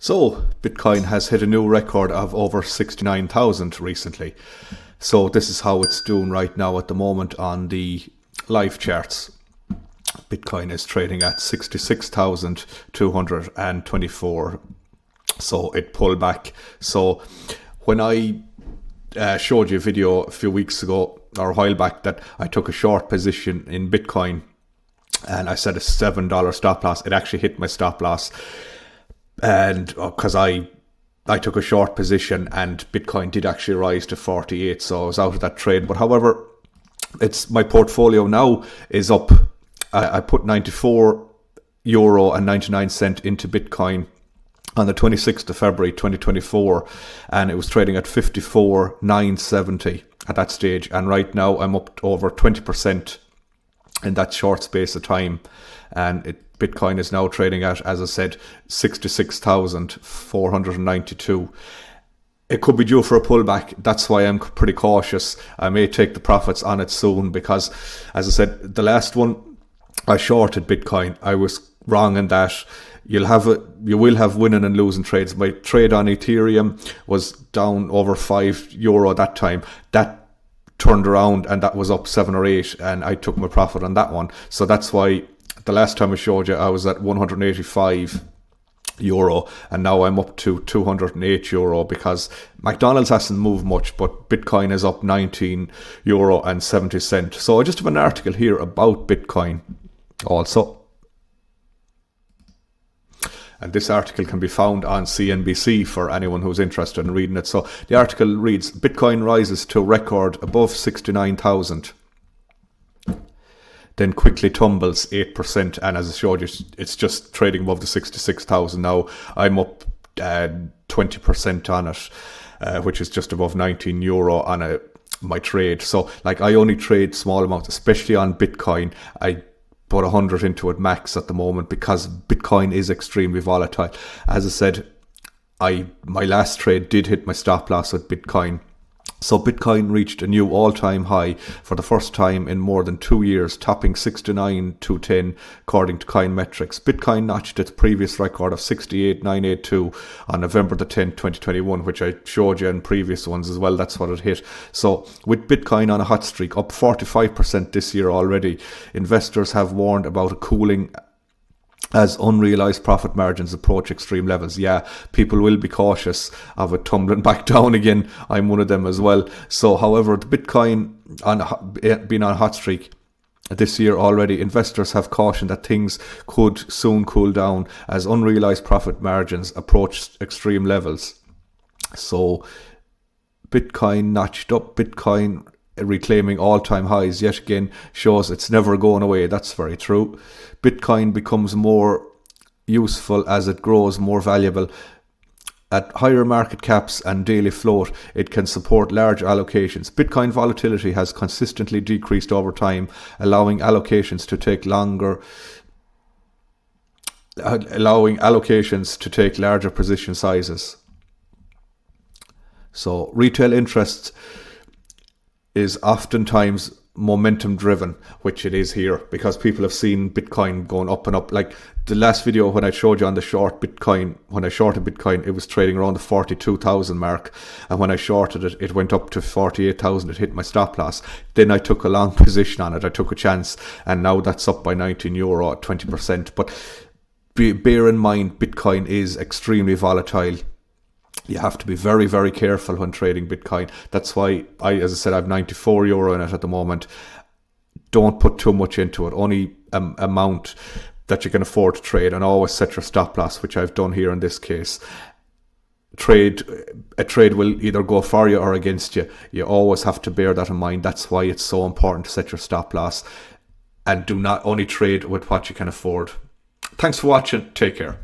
So Bitcoin has hit a new record of over 69,000 recently. So this is how it's doing right now at the moment on the live charts. Bitcoin is trading at 66,224. So it pulled back. So when I showed you a video a few weeks ago or a while back that I took a short position in Bitcoin and I set a $7 stop loss, it actually hit my stop loss. And because I took a short position and Bitcoin did actually rise to 48, so I was out of that trade. But however, it's my portfolio now is up. I put €94.99 into Bitcoin on the 26th of February 2024, and it was trading at 54,970 at that stage. And right now I'm up to over 20% in that short space of time, and Bitcoin is now trading at, as I said, 66,492. It could be due for a pullback. That's why I'm pretty cautious. I may take the profits on it soon because, as I said, the last one I shorted Bitcoin. I was wrong in that. You will have winning and losing trades. My trade on Ethereum was down over €5 that time. That turned around and that was up 7 or 8, and I took my profit on that one. So that's why the last time I showed you, I was at €185, and now I'm up to €208 because McDonald's hasn't moved much, but Bitcoin is up €19.70. So I just have an article here about Bitcoin also. And this article can be found on CNBC for anyone who's interested in reading it. So the article reads, Bitcoin rises to record above 69,000. Then quickly tumbles 8%, and as I showed you, it's just trading above the 66,000 now. I'm up 20% on it, which is just above €19 on my trade. So like I only trade small amounts, especially on Bitcoin. I put 100 into it max at the moment because Bitcoin is extremely volatile. As I said, my last trade did hit my stop loss with Bitcoin. So Bitcoin reached a new all-time high for the first time in more than 2 years, topping 69,210 according to Coinmetrics. Bitcoin notched its previous record of 68,982 on November the 10th, 2021, which I showed you in previous ones as well. That's what it hit. So with Bitcoin on a hot streak, up 45% this year already, investors have warned about a cooling as unrealized profit margins approach extreme levels. Yeah, people will be cautious of it tumbling back down again. I'm one of them as well. So, however, the Bitcoin being on a hot streak this year already, investors have cautioned that things could soon cool down as unrealized profit margins approach extreme levels. So, Bitcoin notched up. Bitcoin reclaiming all-time highs yet again shows it's never going away. That's very true. Bitcoin becomes more useful as it grows more valuable. At higher market caps and daily float, it can support large allocations. Bitcoin volatility has consistently decreased over time, allowing allocations to take larger position sizes. So retail interest is oftentimes momentum driven, which it is here because people have seen Bitcoin going up and up. Like the last video when I showed you on the short Bitcoin, when I shorted Bitcoin, it was trading around the 42,000 mark, and when I shorted it, it went up to 48,000. It hit my stop loss. Then I took a long position on it. I took a chance, and now that's up by €19 at 20%. But bear in mind, Bitcoin is extremely volatile. You have to be very, very careful when trading Bitcoin. That's why as I said, I have €94 in it at the moment. Don't put too much into it. Only amount that you can afford to trade, and always set your stop loss, which I've done here in this case. A trade will either go for you or against you. You always have to bear that in mind. That's why it's so important to set your stop loss, and do not only trade with what you can afford. Thanks for watching. Take care.